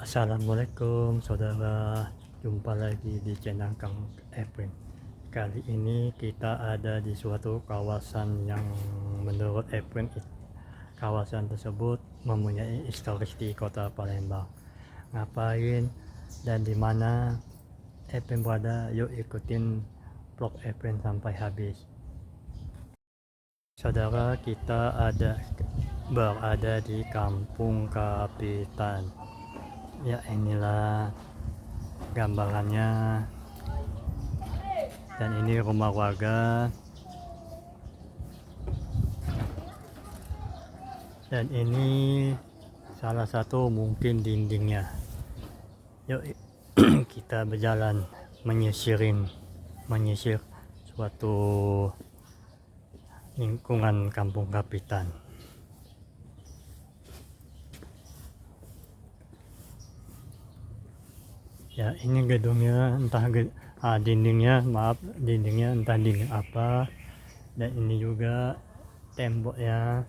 Assalamualaikum saudara, jumpa lagi di channel Kang Efren. Kali ini kita ada di suatu kawasan yang menurut Efren kawasan tersebut mempunyai historis di kota Palembang. Ngapain dan di mana Efren berada? Yuk ikutin vlog Efren sampai habis. Saudara, kita berada di Kampung Kapitan. Ya, inilah gambarannya, dan ini rumah warga, dan ini salah satu mungkin dindingnya. Yuk kita berjalan menyisir suatu lingkungan Kampung Kapitan. Ya, ini gedungnya dindingnya entah dinding apa, dan ini juga temboknya.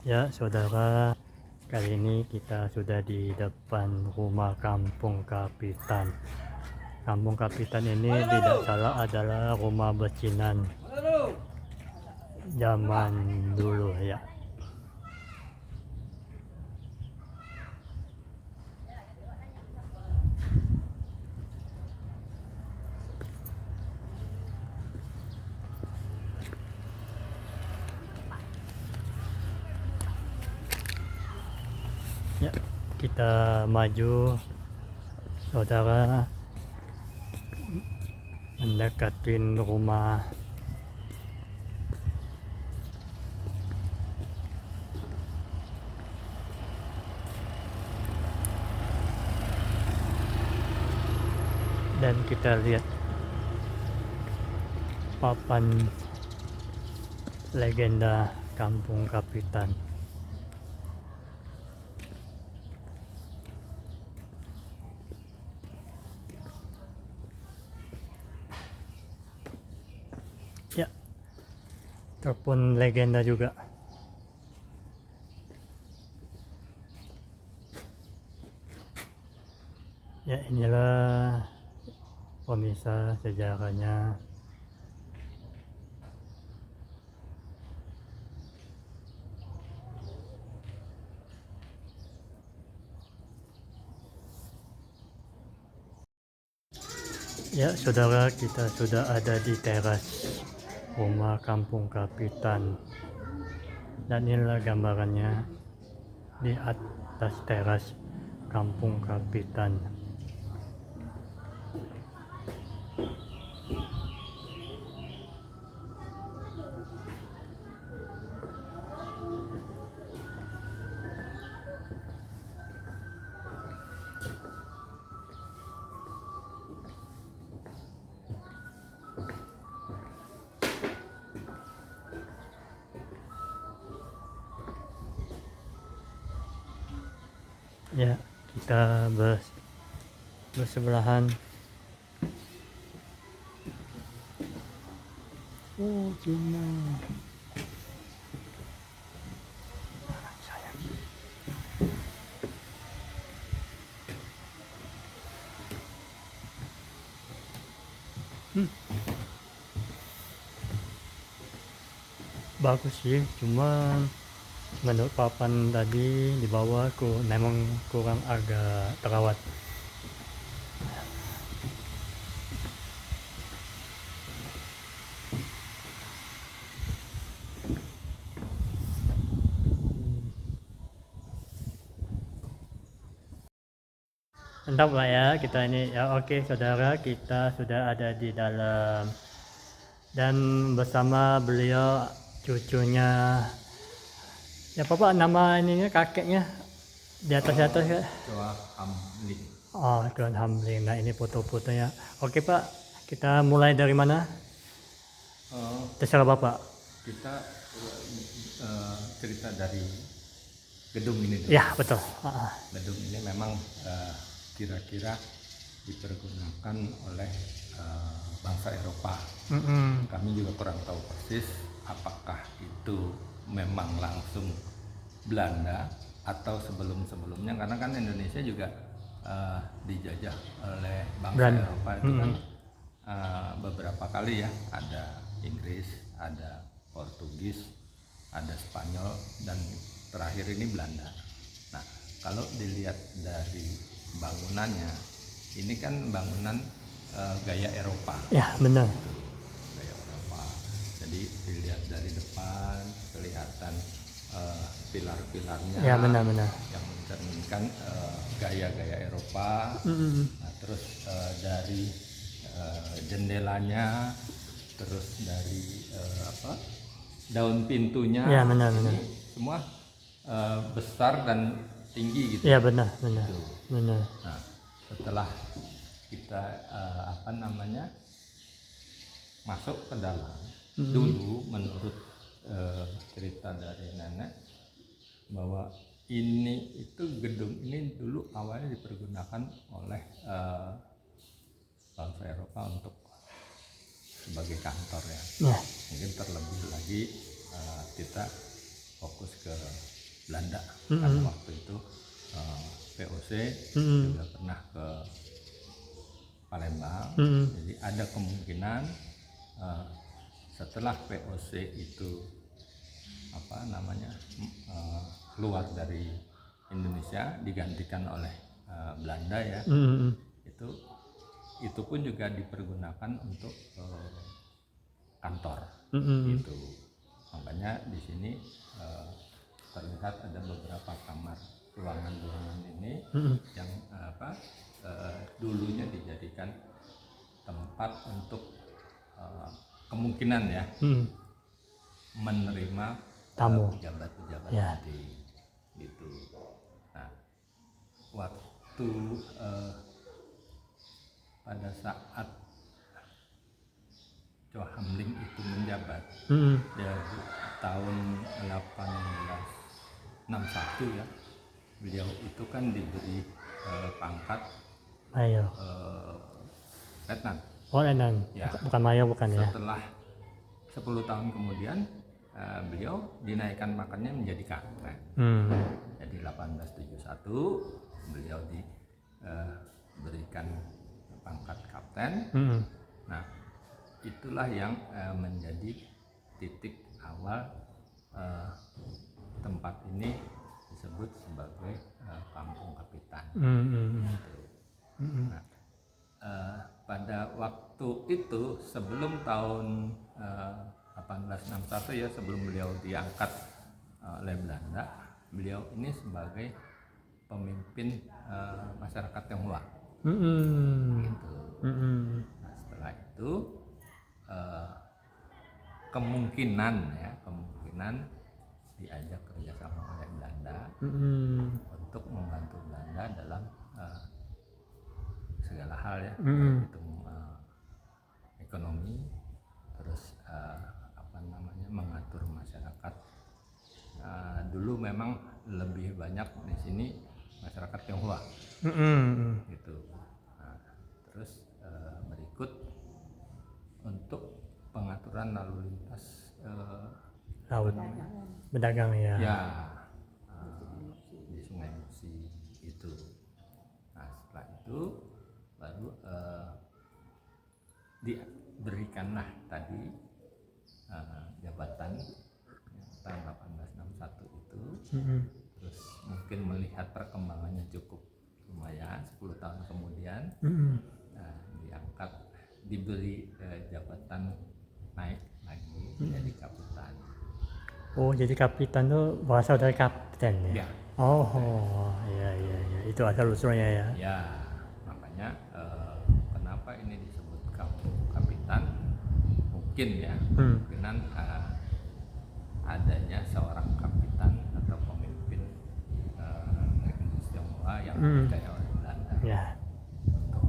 Ya saudara, kali ini kita sudah di depan rumah Kampung Kapitan. Kampung Kapitan ini tidak salah adalah rumah becinan zaman dulu ya. Ya, kita maju saudara, mendekatin rumah. Dan kita lihat papan legenda Kampung Kapitan. Ya, ataupun legenda juga. Ya, inilah pemirsa sejarahnya. Ya saudara, kita sudah ada di teras rumah Kampung Kapitan, dan inilah gambarannya di atas teras Kampung Kapitan. Ya, kita bersebelahan. Oh, cuma bagus sih, cuma menurut papan tadi di bawah memang kurang agak terawat. Entah Pak ya, kita ini ya. Oke saudara, kita sudah ada di dalam dan bersama beliau cucunya. Ya Bapak, nama ininya kakeknya di atas ya? Tuan Hamling. Oh, Tuan Hamling. Nah, ini foto-fotonya. Oke Pak, kita mulai dari mana? Terserah Bapak. kita cerita dari gedung ini dulu. Ya betul. Gedung ini memang kira-kira dipergunakan oleh bangsa Eropa. Kami juga kurang tahu persis apakah itu memang langsung Belanda atau sebelum-sebelumnya, karena kan Indonesia juga dijajah oleh bangsa Belanda. Eropa itu kan beberapa kali ya, ada Inggris, ada Portugis, ada Spanyol, dan terakhir ini Belanda. Nah, kalau dilihat dari bangunannya, ini kan bangunan gaya Eropa. Ya benar. Gaya Eropa. Jadi dilihat dari depan kelihatan pilar-pilarnya. Ya benar-benar. Yang mencerminkan gaya-gaya Eropa. Nah, terus dari jendelanya, terus dari daun pintunya, Ya benar-benar. ini semua besar dan tinggi gitu. Ya benar. Benar. Nah, setelah kita masuk ke dalam, dulu menurut cerita dari nenek bahwa gedung ini dulu awalnya dipergunakan oleh bangsa Eropa untuk sebagai kantor ya. Mungkin terlebih lagi kita fokus ke Belanda, karena waktu itu VOC juga pernah ke Palembang. Jadi ada kemungkinan setelah VOC itu keluar dari Indonesia, digantikan oleh Belanda ya. Itu pun juga dipergunakan untuk kantor gitu. Makanya di sini terlihat ada beberapa kamar ruangan ini yang dulunya dijadikan tempat untuk kemungkinan ya menerima tamu, pejabat-pejabat penting gitu. Nah, waktu pada saat Chua Hamling itu menjabat dari tahun 1861 ya, beliau itu kan diberi pangkat letnan. Letnan. Ya. Bukan mayor, bukan ya. Setelah 10 tahun kemudian beliau dinaikkan pangkatnya menjadi kapten. Jadi 1871 beliau diberikan pangkat kapten. Nah, itulah yang menjadi titik awal tempat ini disebut sebagai Kampung Kapitan. Nah, pada waktu itu sebelum tahun 1861 ya, sebelum beliau diangkat oleh Belanda, beliau ini sebagai pemimpin masyarakat Tionghoa. Gitu. Nah, setelah itu kemungkinan diajak kerjasama oleh Belanda untuk membantu Belanda dalam segala hal ya, itu ekonomi, terus mengatur masyarakat. Dulu memang lebih banyak di sini masyarakat Tionghoa gitu. Nah, terus berikut untuk pengaturan lalu lintas laut, berdagang ya. Di Sungai Musi itu. Nah, setelah itu baru diberikanlah tadi jabatan tahun 1861 itu. Terus mungkin melihat perkembangannya cukup lumayan, 10 tahun kemudian diangkat, diberi jabatan naik lagi jadi kapitan. Oh, jadi kapitan tuh berasal dari kapten ya? Ya. Oh, iya, itu asal usulnya ya. Ya, makanya kenapa ini disebut kampung kapitan? Mungkin ya, kemungkinan adanya seorang kapitan atau pemimpin negeri Tionghoa yang dipercaya oleh Belanda untuk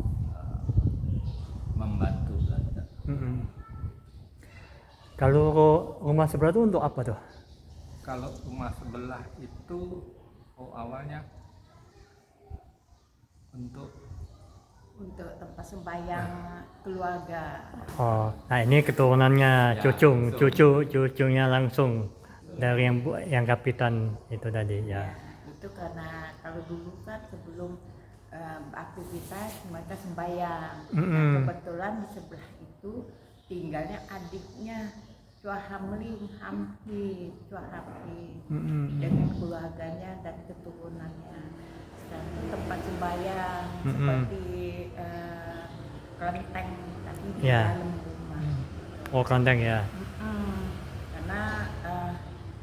membantu Belanda. Kalau rumah sebelah itu untuk apa tuh? Kalau rumah sebelah itu awalnya untuk tempat sembahyang keluarga. Oh, nah ini keturunannya Ya, cucunya langsung dari yang kapitan itu tadi ya. Ya, itu karena kalau dulu kan sebelum aktivitas mereka sembahyang. Nah, kebetulan di sebelah itu tinggalnya adiknya Chua Hamlim Hamdi dengan keluarganya dan keturunannya. Dan itu tempat sembahyang seperti kelenteng tadi di Ya. dalam rumah. Oh, kelenteng ya. Karena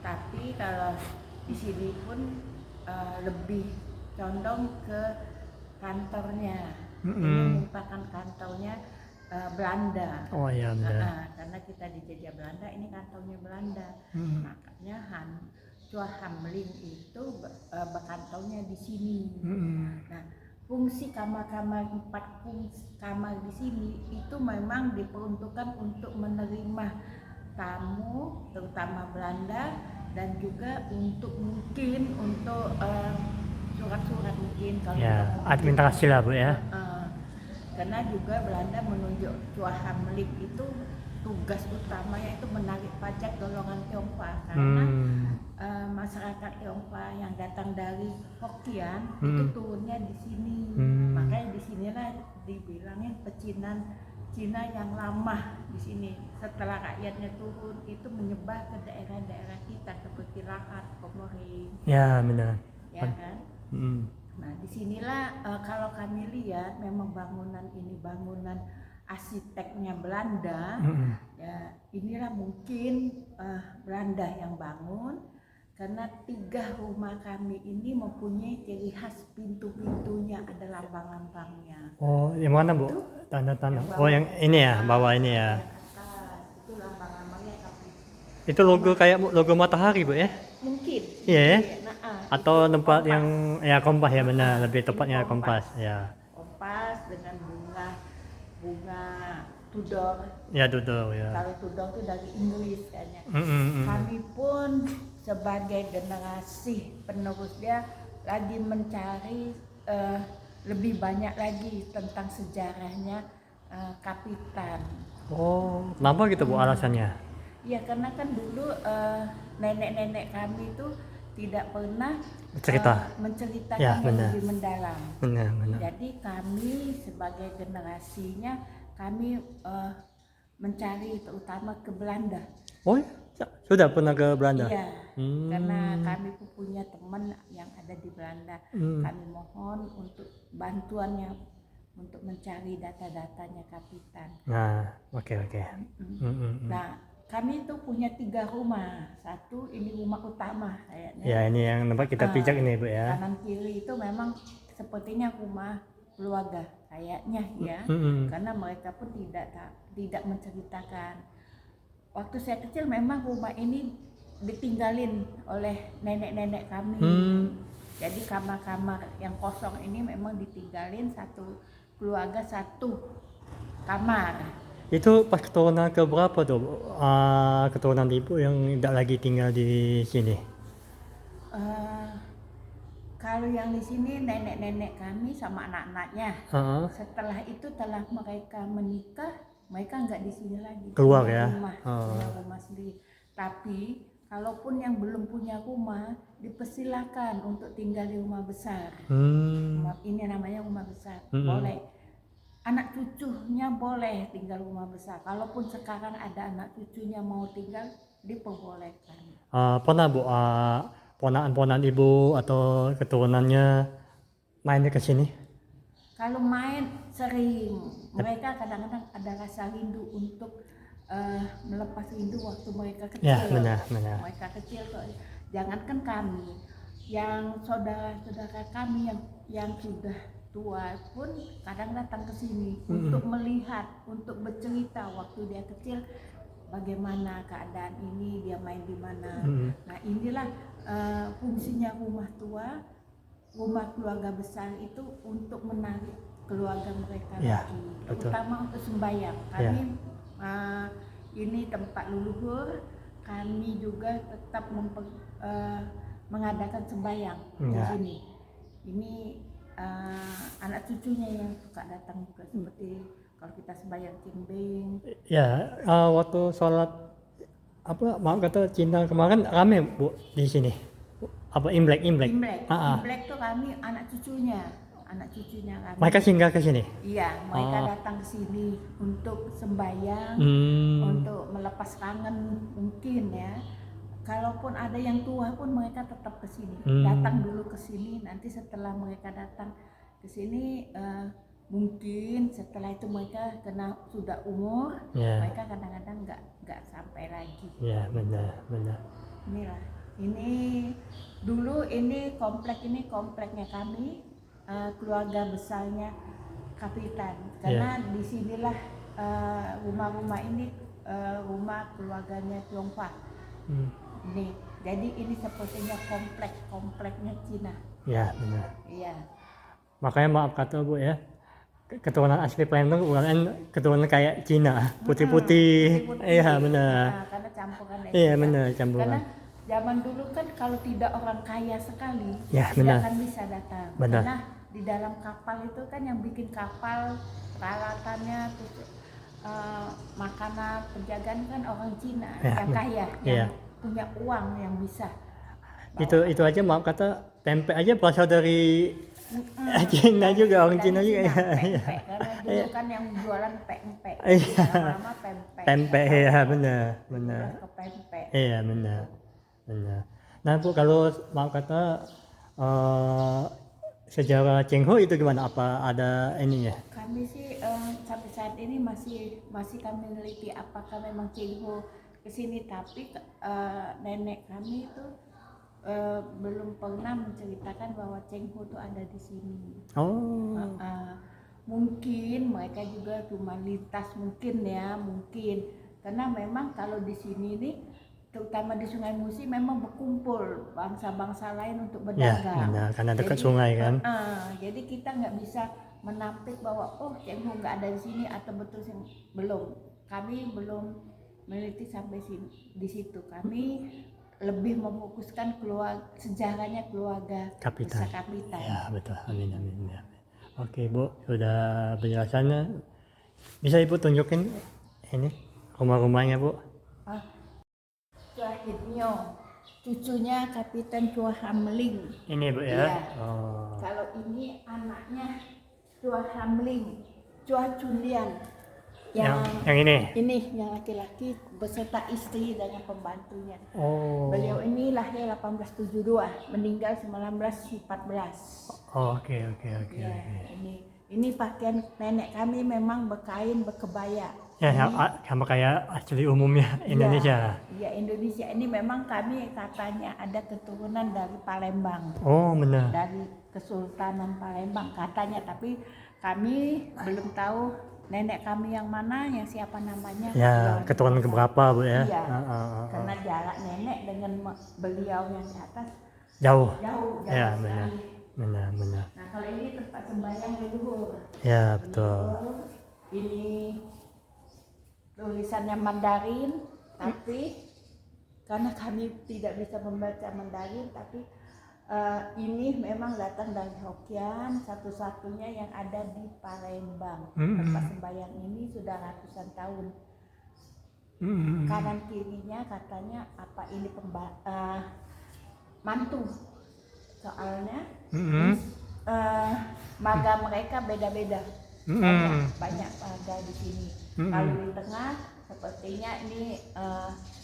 tapi kalau di sini pun lebih condong ke kantornya. Ini merupakan kantornya Belanda. Oh iya benar. Karena kita dijajah Belanda, ini kantornya Belanda. Makanya Chua Hamlim itu berkantornya di sini. Nah, fungsi kamar-kamar 4 fungsi kamar di sini itu memang diperuntukkan untuk menerima tamu terutama Belanda dan juga untuk surat-surat mungkin kalau Ya, kita mau administrasi lah Bu ya. karena juga Belanda menunjuk Chua Hamlim itu tugas utamanya itu menarik pajak golongan Tionghoa karena masyarakat Tionghoa yang datang dari Hokkien itu turunnya di sini. Makanya di sinilah dibilangin pecinan Cina yang lama di sini. Setelah rakyatnya turun itu menyebar ke daerah-daerah kita seperti Lahat, Komorin. Ya benar. Ya kan? Nah disinilah kalau kami lihat memang bangunan ini bangunan arsiteknya Belanda. Ya inilah mungkin Belanda yang bangun karena 3 rumah kami ini mempunyai ciri khas pintu-pintunya ada lambang-lambangnya. Oh, yang mana Bu? Tanda-tanda. Oh, yang ini ya, bawah ini ya. Itu lambang-lambangnya tapi Itu logo kayak logo matahari Bu ya? mungkin. Iya ya? Atau itu tempat kompas. yang ya kompas ya benar, lebih Ini tepatnya kompas kompas. ya. Kompas dengan bunga tudor. Ya Dodo ya. Kalau tudor itu dari Inggris kayaknya. Mm-mm. Kami pun sebagai generasi penerusnya lagi mencari lebih banyak lagi tentang sejarahnya Kapitan. Oh, kenapa gitu Bu alasannya? Ya karena kan dulu nenek-nenek kami itu tidak pernah Cerita. menceritakan Ya, yang benar. lebih mendalam. Benar. Jadi kami sebagai generasinya kami mencari terutama ke Belanda. Oh, sudah pernah ke Belanda? Iya, karena kami pun punya teman yang ada di Belanda. Kami mohon untuk bantuannya untuk mencari data-datanya Kapitan. Nah, oke. Nah, kami itu punya 3 rumah. Satu ini rumah utama kayaknya. Ya, ini yang tempat kita pijak ini Bu ya. Kanan kiri itu memang sepertinya rumah keluarga kayaknya ya. Karena mereka pun tidak menceritakan. Waktu saya kecil memang rumah ini ditinggalin oleh nenek-nenek kami. Jadi kamar-kamar yang kosong ini memang ditinggalin satu keluarga satu kamar. Itu pas keturunan ke berapa tuh Bu? Keturunan Ibu yang tidak lagi tinggal di sini? Kalau yang di sini nenek-nenek kami sama anak-anaknya. Setelah itu telah mereka menikah, mereka nggak di sini lagi. Keluar punya ya? punya rumah sendiri. Tapi kalaupun yang belum punya rumah, dipersilakan untuk tinggal di rumah besar. Ini namanya rumah besar. Boleh. Anak cucunya boleh tinggal rumah besar. Kalaupun sekarang ada anak cucunya mau tinggal, diperbolehkan. Pernah Bu, ponakan-ponakan Ibu atau keturunannya main ke sini? Kalau main sering, mereka kadang-kadang ada rasa rindu untuk melepas rindu waktu mereka kecil. Ya, benar. Mereka kecil kok. Jangankan kami, yang saudara-saudara kami yang sudah tua pun kadang datang ke sini untuk melihat, untuk bercerita waktu dia kecil bagaimana keadaan ini, dia main di mana. Nah, inilah fungsinya rumah tua, rumah keluarga besar itu untuk menarik keluarga mereka Ya, lagi, betul. terutama untuk sembahyang. Kami ini tempat leluhur, kami juga tetap mengadakan sembahyang di Ya. sini. Ini anak cucunya yang suka datang juga, seperti kalau kita sembahyang cimbing. Ya, waktu sholat apa maaf kata Cina kemarin rame Bu di sini. Apa Imlek? Imlek, Ah, ah. Imlek tuh kami anak cucunya kami. Mereka singgah ke sini. Iya, mereka Oh. datang ke sini untuk sembahyang, untuk melepas kangen mungkin ya. Kalaupun ada yang tua pun mereka tetap ke sini. Datang dulu ke sini, nanti setelah mereka datang ke sini mungkin setelah itu mereka kena sudah umur, Ya. mereka kadang-kadang nggak sampai lagi. Ya, benar. Inilah, ini dulu ini kompleknya kami, keluarga besarnya Kapitan, karena disinilah rumah-rumah ini rumah keluarganya Tionghoa. Ini, jadi ini sepertinya kompleknya Cina. Ya, benar. Iya. Makanya maaf kata Bu ya, keturunan asli Palembang bukan keturunan kayak Cina, putih-putih. Iya, benar. Nah, karena campuran dari Iya, Cina. benar Karena campuran. zaman dulu kan kalau tidak orang kaya sekali, Ya, tidak benar. akan bisa datang. Benar. Karena di dalam kapal itu kan yang bikin kapal, peralatannya, terus makanan, penjagaan kan orang Cina Ya, yang kaya, iya. yang punya uang yang bisa. Itu aja maaf kata tempe aja berasal dari Cina juga, orang Cina juga. Pempek, karena dulu kan yang jualan pempek. Iya. Lama-lama pempek. Tempe ya, benar. Ke pempek. Iya, benar. Nah Bu, kalau maaf kata sejarah Cengho itu gimana? Apa ada ininya? Kami sih sampai saat ini masih kami meneliti apakah memang Cengho kesini, tapi nenek kami itu belum pernah menceritakan bahwa Cengho itu ada di sini. Oh. Mungkin mereka juga cuma lintas mungkin karena memang kalau di sini nih, terutama di Sungai Musi memang berkumpul bangsa-bangsa lain untuk Ya, berdagang. benar, karena dekat Jadi, sungai kan. jadi kita nggak bisa menampik bahwa Cengho nggak ada di sini atau betul belum. Kami belum meneliti sampai di situ. Kami lebih memfokuskan sejarahnya keluarga Kapitan. besar Kapitan. Ya, betul. Amin. Ya. Oke Bu, sudah penjelasannya. Bisa Ibu tunjukin ini rumah-rumahnya Bu? Chua Hidnyo, cucunya Kapitan Chua Hamling. Ini Bu ya? Iya. Oh. Kalau ini anaknya Chua Hamling, Chua Chunlian. Yang ini? Ini yang laki-laki beserta istri dan yang pembantunya. Oh. Beliau ini lahir 1872, meninggal 1914. Oh, oke. Ya, ini pakaian nenek kami memang berkebaya. Ya, sama kayak asli umumnya Indonesia. Iya, Indonesia. Ini memang kami katanya ada keturunan dari Palembang. Oh, benar. Dari Kesultanan Palembang katanya, tapi kami belum tahu nenek kami yang mana, yang siapa namanya. Ya, keturunan keberapa Bu ya? Iya. Karena jarak nenek dengan beliau yang di atas Jauh. jauh Ya, sekali. benar. Nah, kalau ini tempat sembahyang leluhur. Ya, betul. Ini tulisannya Mandarin, tapi karena kami tidak bisa membaca Mandarin, tapi ini memang datang dari Hokkien, satu-satunya yang ada di Palembang. Tempat sembahyang ini sudah ratusan tahun. Kanan kirinya katanya apa ini mantu. Soalnya marga mereka beda-beda. Banyak marga di sini. Kalau di tengah sepertinya ini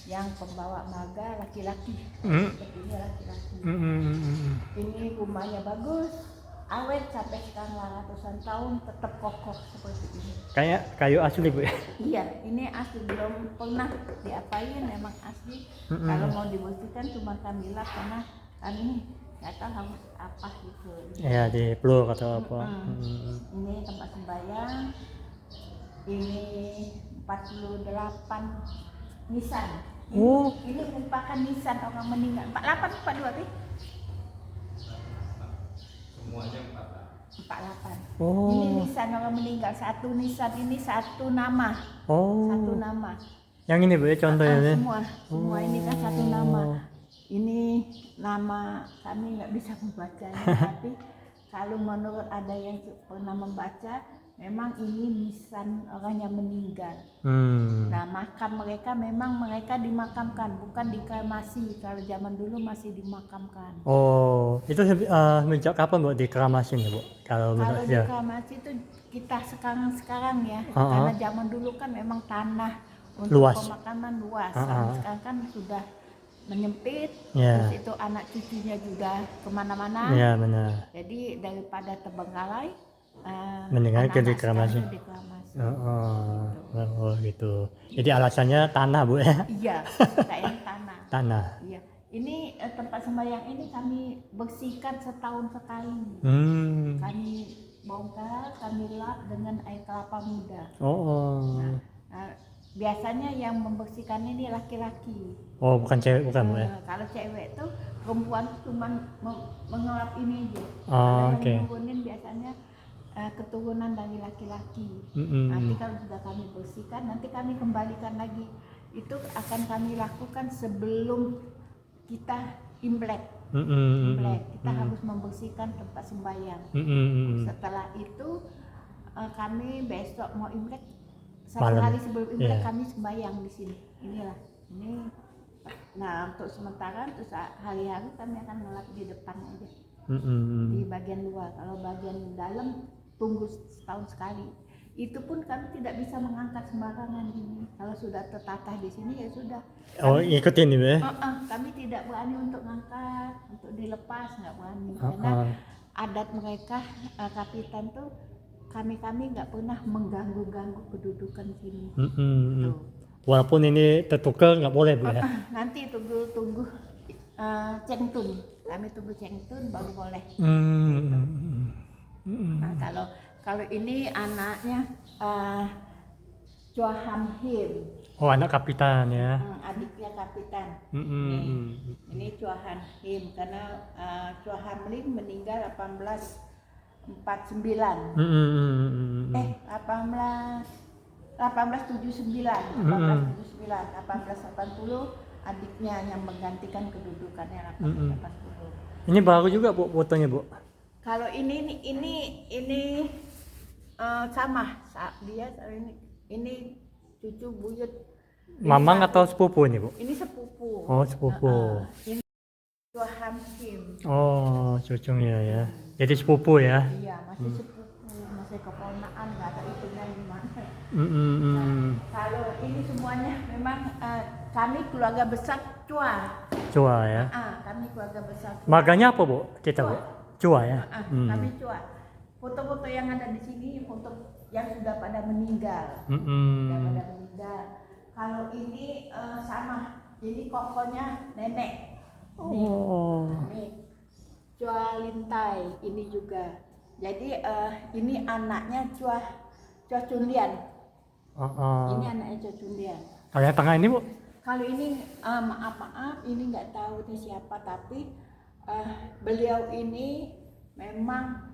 yang pembawa marga laki-laki. Sepertinya laki-laki. Ini rumahnya bagus, awet sampai sekarang ratusan tahun tetap kokoh seperti ini. Kayak kayu asli Bu ya? Iya, ini asli, belum pernah diapain, memang asli. Kalau mau dibersihkan cuma kami lap karena kami nggak tahu harus apa gitu. Ya, di pelur atau apa. Ini tempat sembahyang. Ini 48 nisan. Ini merupakan nisan orang meninggal. 48, 42 sih? Semuanya 48. Oh. Ini nisan orang meninggal. Satu nisan ini satu nama. Oh. Satu nama. Yang ini Bu ya contohnya nih. Semua ini kan satu nama. Ini nama kami nggak bisa membacanya, tapi kalau menurut ada yang pernah membaca, memang ini nisan orang yang meninggal. Nah, makam mereka memang mereka dimakamkan, bukan dikremasi. Kalau zaman dulu masih dimakamkan. Oh, itu sejak kapan Bu dikremasi nih Bu? Kalau Kalau menurut ya. dikremasi itu kita sekarang ya, karena zaman dulu kan memang tanah untuk Luas. pemakaman luas. Sekarang kan sudah menyempit, Ya. terus itu anak cucunya juga kemana-mana. Ya benar. Jadi daripada terbengkalai, Mendingan anak-anak dikremasi. sekarang dikremasi. Oh gitu. Jadi alasannya tanah Bu ya? Iya, kayak tanah. Tanah. Iya. Ini tempat sembahyang ini kami bersihkan setahun sekali. Kami bongkar, kami lap dengan air kelapa muda. Biasanya yang membersihkan ini laki-laki. Oh, bukan cewek bukan Bu ya? Kalau cewek tuh perempuan cuma mengelap ini aja. Oke. Yang mengunin biasanya keturunan dari laki-laki. Nanti kalau sudah kami bersihkan, nanti kami kembalikan lagi. Itu akan kami lakukan sebelum kita Imlek. Kita harus membersihkan tempat sembahyang. Setelah itu kami besok mau Imlek, satu hari sebelum Imlek kami sembahyang di sini. Inilah ini. Nah, untuk sementara terus hari-hari kami akan ngelap di depan aja. Di bagian luar. Kalau bagian dalam tunggu setahun sekali. Itu pun kami tidak bisa mengangkat sembarangan ini. Kalau sudah tertata di sini ya sudah. Ikutin nih Bu ya? Kami tidak berani untuk ngangkat, untuk dilepas nggak berani. Karena adat mereka kapitan tuh kami nggak pernah mengganggu kedudukan sini. Walaupun ini tertukar nggak boleh Bu ya? Nanti tunggu cengtun. Kami tunggu cengtun baru boleh. Nah, kalau ini anaknya Chua Ham Him. Oh, anak kapitan ya? Adiknya kapitan. Ini Chua Ham Him karena Chua Ham Lim meninggal 1849. 1880 adiknya yang menggantikan kedudukannya 1880. Ini baru juga Bu fotonya Bu? Kalau ini sama dia ini cucu buyut. Mamang atau sepupu ini Bu? Ini sepupu. Oh sepupu. Ini Chua Ham Him. Oh cucunya ya. Jadi sepupu ya? Iya masih sepupu, masih keponakan, nggak ada itunya gimana. Kalau ini semuanya memang kami keluarga besar Chua. Chua ya? Kami keluarga besar Chua. Marganya apa Bu? Kita Bu? Chua ya? Kami Chua. Foto-foto yang ada di sini foto yang sudah pada meninggal. Kalau ini sama, ini kokonya nenek. Nih, Chua Lintai ini juga. Jadi ini anaknya Chua Chunlian. Ini anaknya Chua Chunlian. Kalau yang tengah ini Bu? Kalau ini maaf ini nggak tahu ini siapa, tapi beliau ini memang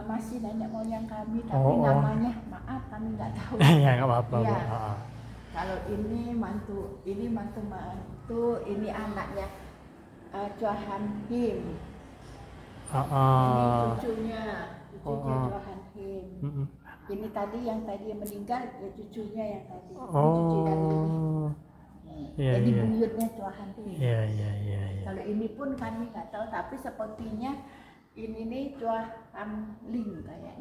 masih nenek moyang kami, tapi namanya maaf kami nggak tahu. Ya nggak apa-apa Bu. Kalau ini mantu, ini ini anaknya Chua Han Him. Ini cucunya Chua Han Him. Ini tadi yang meninggal ya cucunya yang tadi. Cucu dari ini. Jadi buyutnya Chua Han Him. Kalau ini pun kami nggak tahu, tapi sepertinya ini nih Chua Ham Ling kayaknya.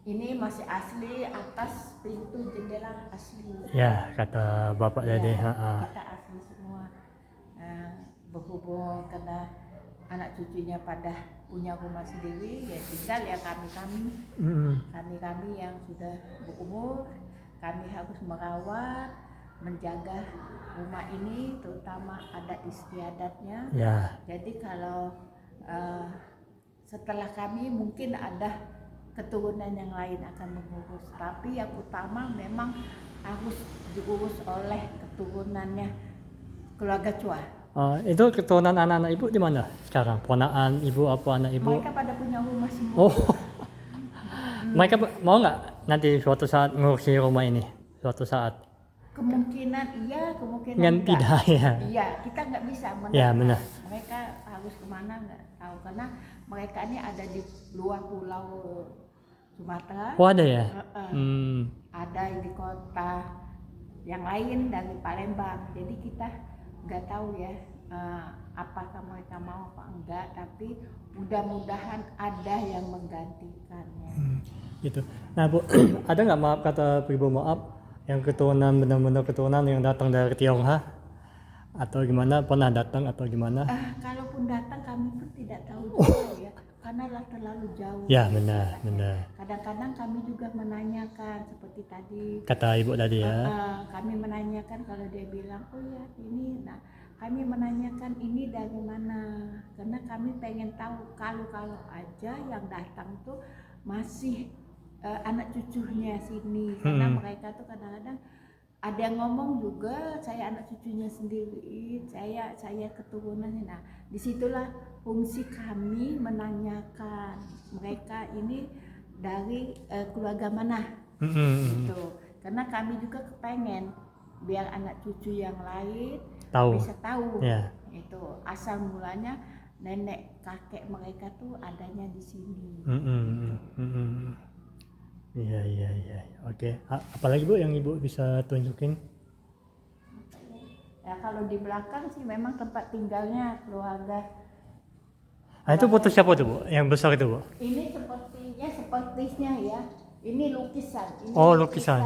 Ini masih asli atas pintu jendela asli. Ya kata bapak tadi. Kita asli semua. Berhubung karena anak cucunya pada punya rumah sendiri, ya tinggal ya kami yang sudah berumur, kami harus merawat, menjaga rumah ini, terutama adat istiadatnya. Jadi kalau setelah kami mungkin ada keturunan yang lain akan mengurus, tapi yang utama memang harus diurus oleh keturunannya keluarga Chua. Itu keturunan anak-anak ibu di mana sekarang? Ponakan ibu apa anak ibu? Mereka pada punya rumah semua. Mereka mau nggak nanti suatu saat ngurusi rumah ini? Suatu saat? Kemungkinan iya, kemungkinan Kan enggak. tidak ya. Iya, kita nggak bisa menebak. Ya, benar. Mereka harus kemana nggak tahu karena mereka ini ada di luar pulau Sumatera. Oh ada ya? Heeh. Ada di kota yang lain dari Palembang. Jadi kita nggak tahu ya apakah mereka mau apa enggak. Tapi mudah-mudahan ada yang menggantikannya. Gitu. Nah Bu, ada nggak, maaf kata Ibu, maaf, yang keturunan benar-benar keturunan yang datang dari Tionghoa atau gimana, pernah datang atau gimana? Kalaupun datang kami pun tidak tahu juga ya, karena lah terlalu jauh. Ya benar. Kadang-kadang kami juga menanyakan seperti tadi. Kata Ibu tadi ya. Kami menanyakan kalau dia bilang, oh ya ini, nah kami menanyakan ini dari mana, karena kami pengen tahu kalau aja yang datang tuh masih anak cucunya sini, karena mereka tuh kadang-kadang ada yang ngomong juga saya anak cucunya sendiri, saya keturunannya. Nah disitulah fungsi kami menanyakan mereka ini dari keluarga mana gitu, karena kami juga kepengen biar anak cucu yang lain Tahu. bisa tahu Ya. itu asal mulanya nenek kakek mereka tuh adanya di sini. Iya. Oke. Apalagi Bu yang Ibu bisa tunjukin? Ya kalau di belakang sih memang tempat tinggalnya keluarga. Itu foto siapa tuh Bu? Yang besar itu Bu? Ini sepertinya ya. Ini lukisan. Ini Oh, lukisan.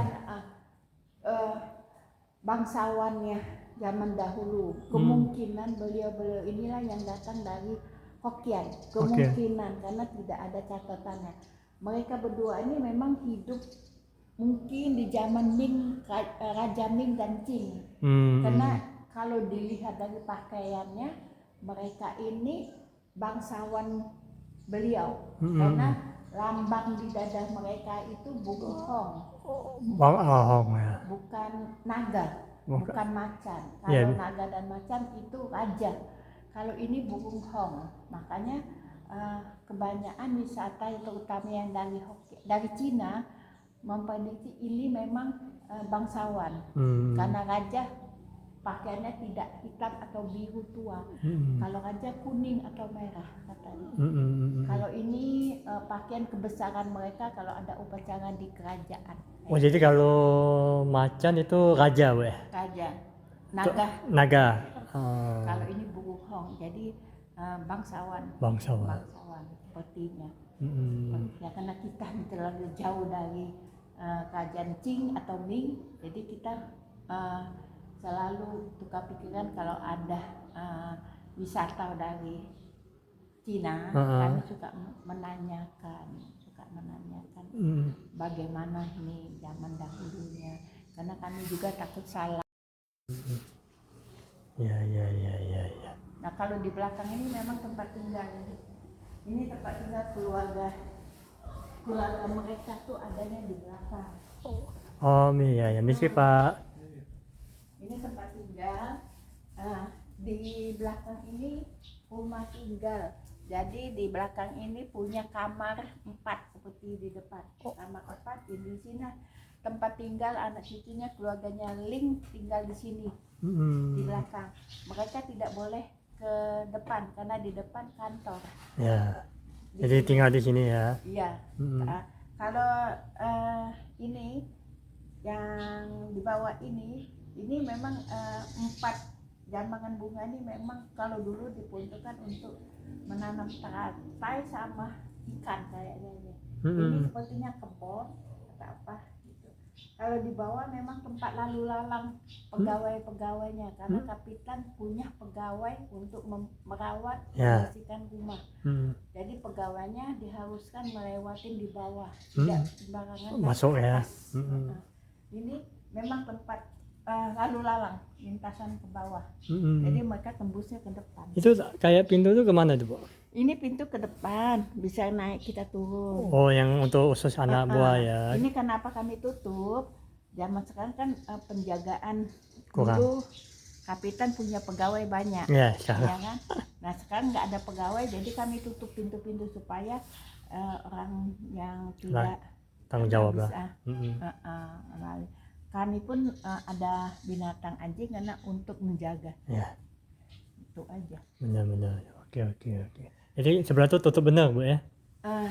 Bangsawannya zaman dahulu. Kemungkinan beliau-beliau inilah yang datang dari Hokkien. Kemungkinan karena tidak ada catatannya. Mereka berdua ini memang hidup mungkin di zaman Ming, Raja Ming dan Qing. Karena kalau dilihat dari pakaiannya, mereka ini bangsawan beliau. Karena lambang di dada mereka itu Bugong Hong. Ya. Bukan naga, bukan macan. Kalau Yeah. naga dan macan itu raja. Kalau ini Bugong Hong. Makanya kebanyakan wisata terutama yang dari Cina memprediksi ini memang bangsawan. Karena raja pakaiannya tidak hitam atau biru tua. Kalau raja kuning atau merah katanya. Kalau ini pakaian kebesaran mereka kalau ada upacara di kerajaan. Oh jadi kalau macan itu raja Bu ya? Raja, naga. Naga. Kalau ini Bugong Hong, jadi bangsawan sepertinya. Ya karena kita terlalu jauh dari kerajaan Qing atau Ming, jadi kita selalu tukar pikiran kalau ada wisata dari Cina, kami suka menanyakan bagaimana ini zaman dahulunya, karena kami juga takut salah. Ya. Nah kalau di belakang ini memang tempat tinggal. Ini tempat tinggal keluarga mereka tuh adanya di belakang. Oh iya, misi Pak. Ini tempat tinggal. Di belakang ini rumah tinggal. Jadi di belakang ini punya kamar 4 seperti di depan. Kamar 4 di sini tempat tinggal anak cucunya, keluarganya Ling tinggal di sini. Di belakang. Mereka tidak boleh ke depan karena di depan kantor. Ya. Jadi tinggal di sini ya. Iya. Kalau ini yang di bawah ini memang 4 jambangan bunga ini memang kalau dulu diperuntukkan untuk menanam teratai sama ikan kayaknya. Ini sepertinya kebun atau apa gitu. Kalau di bawah memang tempat lalu lalang pegawai-pegawainya, karena kapitan punya pegawai untuk merawat membersihkan rumah. Jadi pegawainya diharuskan melewatin di bawah, tidak sembarangan masuk ya. Ini memang tempat lalu lalang lintasan ke bawah. Jadi mereka tembusnya ke depan. Itu kayak pintu itu kemana tuh Bu? Ini pintu ke depan, bisa naik kita turun. Oh yang untuk usus anak buah ya. Ini kenapa kami tutup? Zaman sekarang kan penjagaan Kurang. dulu kapitan punya pegawai banyak, Ya ya kan? Nah sekarang nggak ada pegawai, jadi kami tutup pintu-pintu supaya orang yang tidak tanggung jawab lah. Bisa. Mm-mm. Kami pun ada binatang anjing karena untuk menjaga. Ya, Itu aja. benar. Oke. Jadi sebelah tuh tutup benar Bu ya?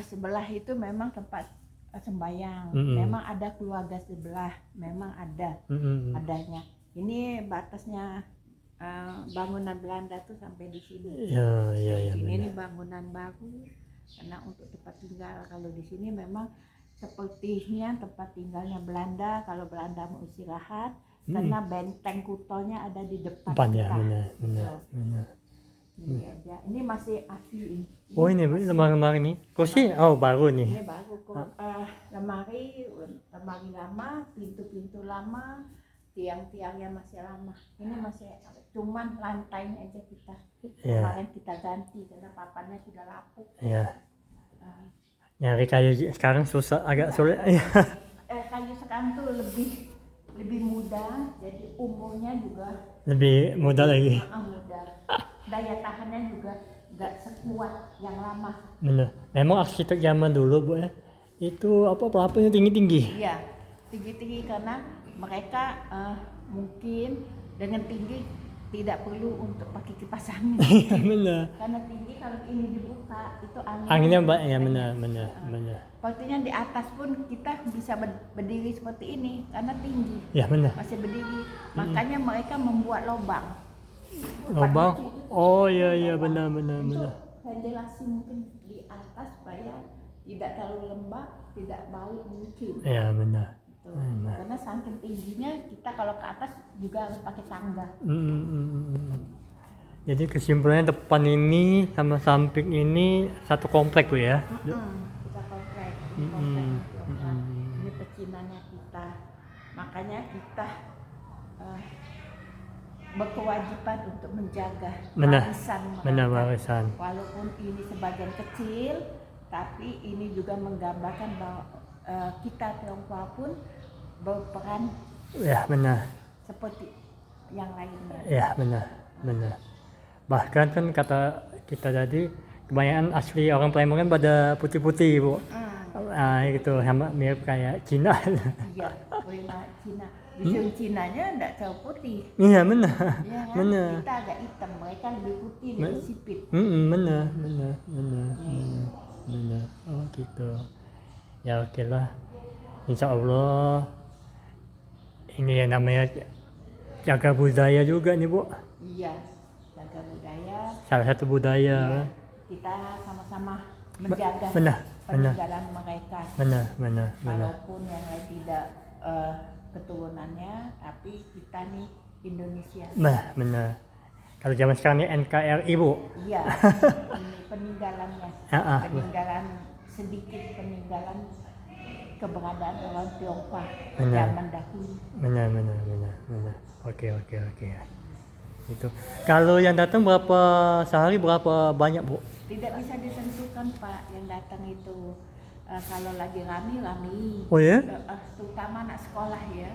Sebelah itu memang tempat sembayang. Mm-mm. Memang ada keluarga sebelah, memang ada Mm-mm. adanya. Ini batasnya bangunan Belanda tuh sampai di sini. Ya, Ini benar. bangunan baru karena untuk tempat tinggal. Kalau di sini memang sepertinya tempat tinggalnya Belanda. Kalau Belanda mau istirahat, karena benteng Kutonya ada di depan Depan ya, kita. benar. Ini aja. Ini masih asli. Oh ini masih- lemari ini kursi, oh baru nih. Ini baru kok. Lemari lama, pintu lama, tiang-tiangnya masih lama. Ini masih cuman lantainya aja kita. Ya, Kemarin kita ganti karena papannya sudah lapuk. ya. Ah, Nyari kayu sekarang susah, agak sulit. Ya. kayu sekarang tuh lebih mudah, jadi umurnya juga Lebih mudah lagi. mudah. Daya tahannya juga nggak sekuat yang lama. Benar. Memang arsitek zaman dulu Bu ya, itu pelapunnya tinggi. Iya, tinggi karena mereka mungkin dengan tinggi tidak perlu untuk pakai kipas angin. Benar. Karena tinggi kalau ini dibuka itu Anginnya Mbak ya, banyak. benar. Sepertinya di atas pun kita bisa berdiri seperti ini karena tinggi, Ya benar. masih berdiri. Makanya mereka membuat lubang. Lubang. Oh iya benar. Untuk ventilasi mungkin di atas supaya tidak terlalu lembab, tidak bau mungkin. Ya benar. Gitu. Karena saking tingginya kita kalau ke atas juga harus pakai tangga. Jadi kesimpulannya depan ini sama samping ini satu komplek Bu ya. Kita komplek, ini pecinannya kita. Makanya kita berkewajiban untuk menjaga warisan mereka. Warisan. Walaupun ini sebagian kecil, tapi ini juga menggambarkan bahwa kita Tionghoa pun berperan Ya benar. seperti yang lainnya. Ya benar. Bahkan kan kata kita tadi kebanyakan asli orang Palembang kan pada putih-putih Bu. Itu sama mirip kayak Cina. Iya, prima Cina. Bison Cinanya enggak terlalu putih. Iya benar. Ya kan? Benar. Kita agak hitam, mereka lebih putih, lebih sipit. Benar. Oh gitu. Ya oke lah. Insya Allah ini yang namanya jaga budaya juga nih Bu. Iya, jaga budaya. Salah satu budaya. Kita sama-sama menjaga Benar. peninggalan mereka. Benar. Walaupun yang lain tidak keturunannya, tapi kita nih Indonesia. Benar. Kalau zaman sekarang ini NKRI Bu. Iya, ini peninggalannya. Peninggalan sedikit peninggalan keberadaan orang Tionghoa zaman dahulu. Benar. Oke. Itu. Kalau yang datang sehari berapa banyak Bu? Tidak bisa ditentukan Pak, yang datang itu kalau lagi rame. Oh ya? Terutama anak sekolah ya.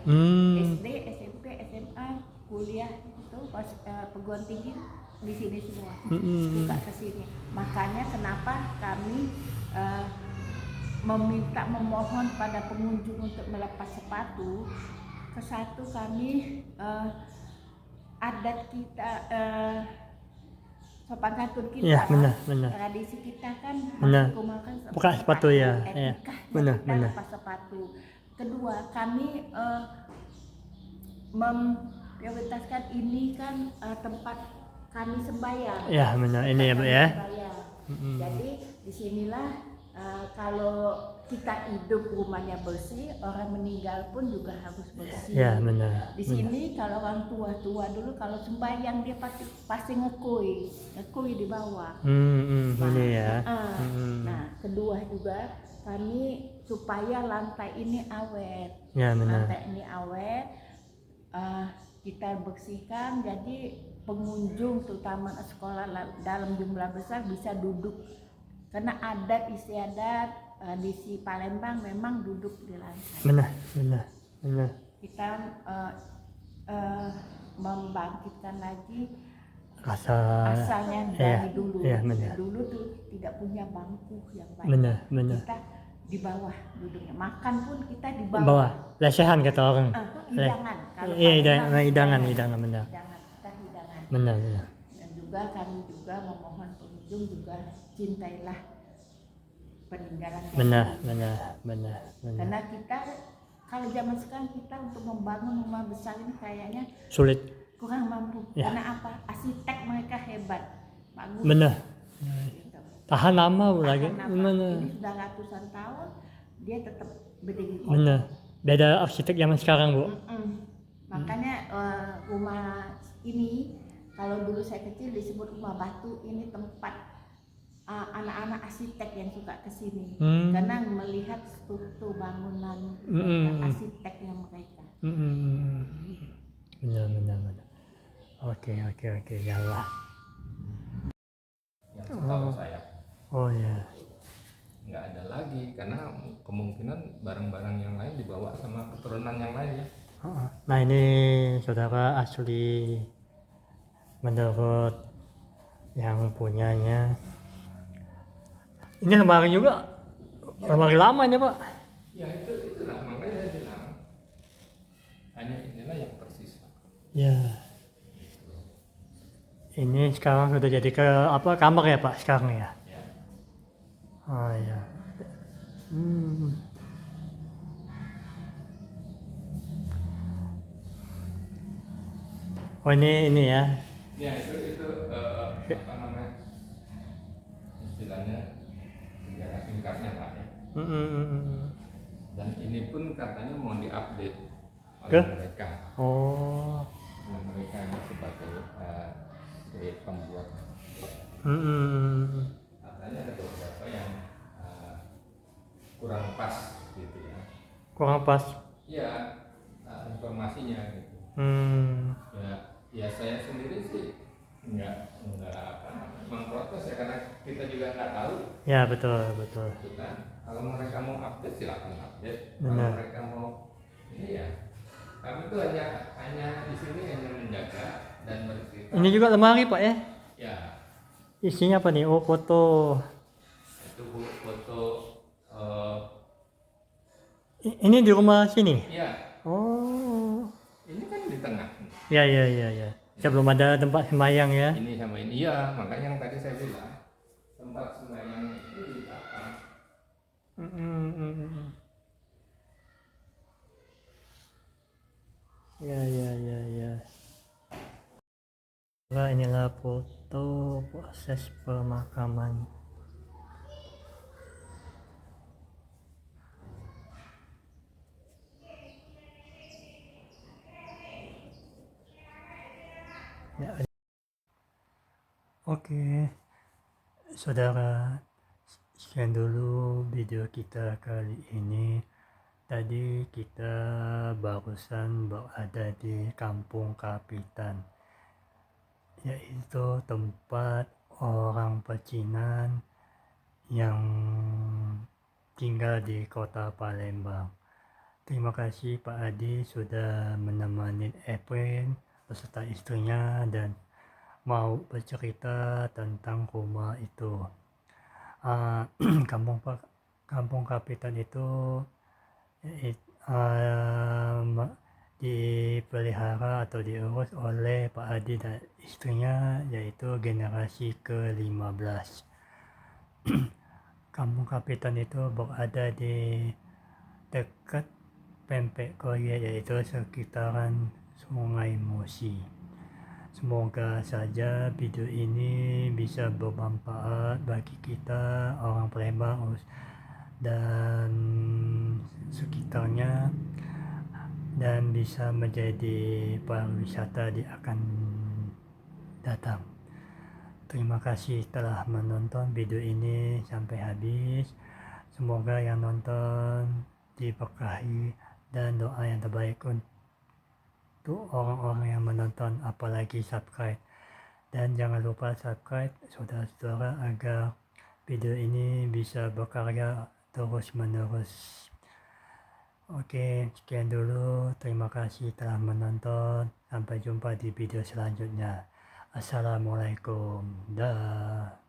SD, SMP, SMA, kuliah itu perguruan tinggi di sini semua. Suka ke sini. Makanya kenapa kami memohon pada pengunjung untuk melepas sepatu. Kesatu kami adat kita, sopan santun kita, Ya, benar. tradisi kita kan Benar. menggunakan Buka sepatu ya. etika Benar. kita lepas sepatu. Kedua, kami memprioritaskan ini kan tempat kami sembahyang. Ya benar. Ini ya Bu ya. Jadi disinilah kalau kita hidup rumahnya bersih, orang meninggal pun juga harus bersih. Ya benar. Di sini kalau orang tua dulu kalau sembahyang dia pasti ngekui di bawah. Ini ya. Nah, kedua juga kami supaya lantai ini awet. Ya benar. Lantai ini awet, kita bersihkan jadi pengunjung terutama sekolah dalam jumlah besar bisa duduk. Karena adat istiadat di si Palembang memang duduk di lantai. Benar. Kita membangkitkan lagi asalnya dari dulu. Iya, benar. Dulu tuh tidak punya bangku yang baik. Benar. Kita di bawah duduknya. Makan pun kita di bawah. Bawah. Lesehan kata orang. Hidangan. Kalau Iya, Palembang, hidangan benar. Hidangan, kita hidangan. Benar. Dan juga kami juga memohon pengunjung juga cintailah peninggalan yang Benar, ini. benar. Karena kita kalau zaman sekarang kita untuk membangun rumah besar ini kayaknya Sulit. kurang mampu. Ya. Karena apa? Arsitek mereka hebat, bagus. Benar. Gitu. Tahan lama lagi. Tahan lama. Benar. Ini sudah ratusan tahun dia tetap berdiri kokoh. Benar. Beda arsitek zaman sekarang, Bu. Makanya rumah ini kalau dulu saya kecil disebut rumah batu, ini tempat anak-anak arsitek yang suka kesini karena melihat struktur bangunan arsiteknya mereka. Benar. Oke, ya Allah. Yang setahu saya Oh ya. nggak ada lagi karena kemungkinan barang-barang yang lain dibawa sama keturunan yang lain ya. Nah ini saudara asli menurut yang punyanya. Ini lemari juga, lemari lama ya Pak. Ya itulah makanya saya bilang hanya inilah yang tersisa. Ya. Ini sekarang sudah jadi ke apa kamar ya Pak sekarang ya? Ya. Oh ya. Oh ini ya. Ya itu apa namanya istilahnya sejarah singkatnya Pak ya. Dan ini pun katanya mau diupdate oleh mereka. Oh. Mereka sebagai si pembuat. Katanya ada beberapa yang kurang pas gitu ya. Kurang pas. Iya, informasinya gitu. Ya saya sendiri sih nggak memprotes ya karena kita juga nggak tahu. Ya betul. Gitu kan. Kalau mereka mau update silakan update. Benar. Kalau mereka mau ini ya kami tuh hanya di sini hanya menjaga dan bercerita. Ini juga lemari Pak ya? Ya. Isinya apa nih? Oh foto. Itu foto. Ini di rumah sini? Iya. Oh. Ini kan di tengah. Ya. Sebelum ada tempat sembahyang ya? Ini sama ini. Iya, makanya yang tadi saya bilang tempat sembahyang itu di belakang. Ya. Nah, inilah foto proses pemakaman. Ya. Oke, saudara, sekian dulu video kita kali ini. Tadi kita barusan berada di Kampung Kapitan, yaitu tempat orang pecinan yang tinggal di kota Palembang. Terima kasih Pak Adi sudah menemani Efren beserta istrinya dan mau bercerita tentang rumah itu. Kampung Kapitan itu dipelihara atau diurus oleh Pak Adi dan istrinya, yaitu generasi ke-15. Kampung Kapitan itu berada di dekat Pempek Koye, yaitu sekitaran Sungai Musi. Semoga saja video ini bisa bermanfaat bagi kita orang Palembang dan sekitarnya, dan bisa menjadi pariwisata di akan datang. Terima kasih telah menonton video ini sampai habis. Semoga yang nonton diberkahi dan doa yang terbaik untuk orang-orang yang menonton, apalagi subscribe. Dan jangan lupa subscribe saudara-saudara agar video ini bisa berkarya terus menerus. Oke, sekian dulu. Terima kasih telah menonton. Sampai jumpa di video selanjutnya. Assalamualaikum. Dah.